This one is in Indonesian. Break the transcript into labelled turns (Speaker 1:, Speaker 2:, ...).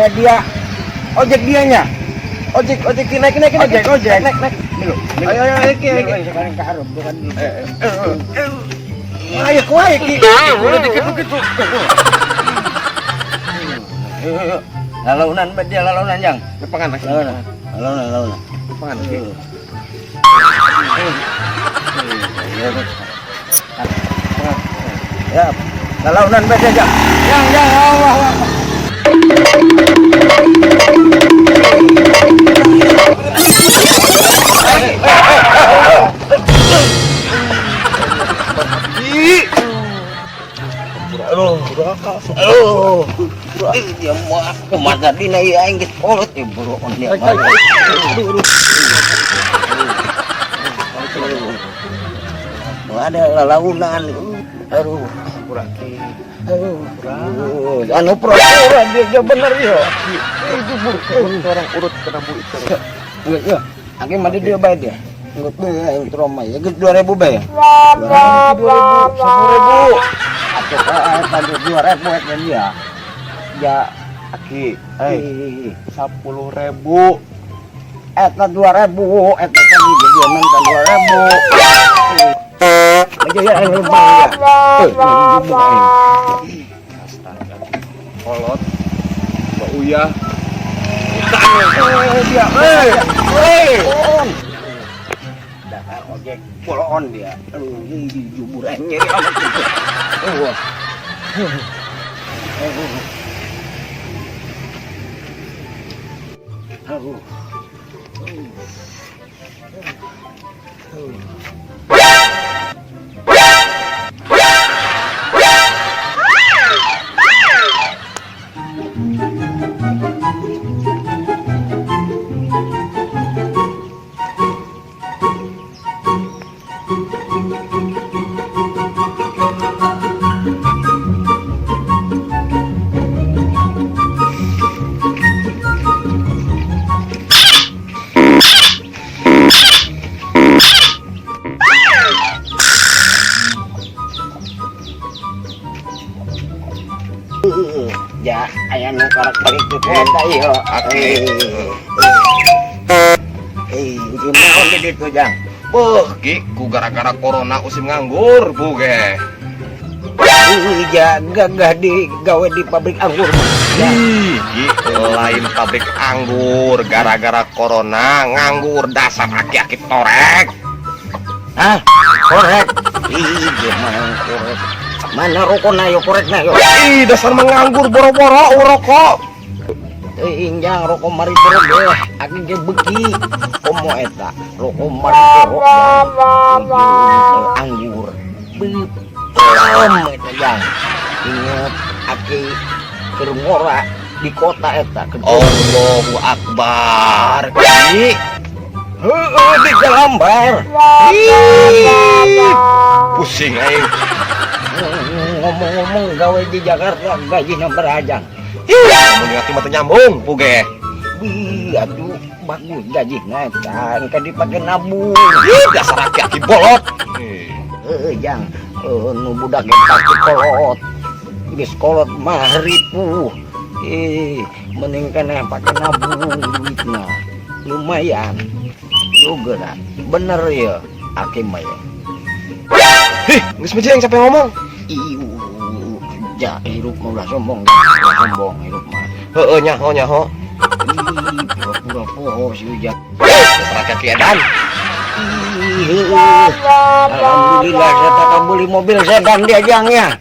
Speaker 1: Dia ojek dianya. Ojek naik ojek. Naik. Ayo ki. Sekarang ke harum bukan. Ayo kuai ki. Udah dikit begitu. Lalaunan dia lalaunan jang. Depangan mas. Lalaunan. Depangan. Ya, lalaunan baca aja. Yang Allah. Dia mau kemana di naik aing ke sekolah bro on dia. Ada lalaunan. Aduh, kuraki. Anu pura-pura dia bener ya. Itu orang urut kena bu itu. Iya. Aki mandi dia bayar dia. Ngut yang trauma ya. 2.000 bayar. 2.000, 10.000. Atau tadi 2.000 eta dia. Ya aki, 10.000. Eta 2.000, eta tadi dia minta 2.000. Aja ya lumayan ya. Astaga. Kolot. Mbak Uya. Dia. Dakar ojek polon dia. Juburannya amat itu. Ya, aya nu karakter itu eta ieu. Gimana di ditu jang?
Speaker 2: Ki ku gara-gara corona usim nganggur buge.
Speaker 1: Iya, gagah digawe di pabrik anggur.
Speaker 2: Ki lain pabrik anggur gara-gara corona nganggur dasar aki-aki torek.
Speaker 1: Hah? Korek? Gimana korek? Mana rokokna yo korekna yo.
Speaker 2: Dasar menganggur boro-boro rokok.
Speaker 1: Injang rokok mari boro aki ge beki. Komo eta rokok mari boro. Anggur. Belum eta jang. Ingat aki keur ngora di kota eta.
Speaker 2: Allahu Akbar. Ki
Speaker 1: di Jalambar.
Speaker 2: Pusing aing.
Speaker 1: Ngomong-ngomong gawe di Jakarta gajinya berajang.
Speaker 2: Mun ngati mah nyambung puge.
Speaker 1: Aduh bagus gajinya kan dipake nabung.
Speaker 2: Dasar aki-aki bolot.
Speaker 1: Jang nu budak eta kolot. Geus kolot mah ripuh. Mending keneh pake nabung duitna. Lumayan. Juga bener ya aki mah ya.
Speaker 2: Geus mejeng sampai ngomong.
Speaker 1: Ja hirup mah ulah sombong hirup mah.
Speaker 2: Heeh nyaho.
Speaker 1: Pura-pura poho si Ujang.
Speaker 2: Dasar kaki edan.
Speaker 1: Alhamdulillah saya tak beli mobil sedan dia jang ya.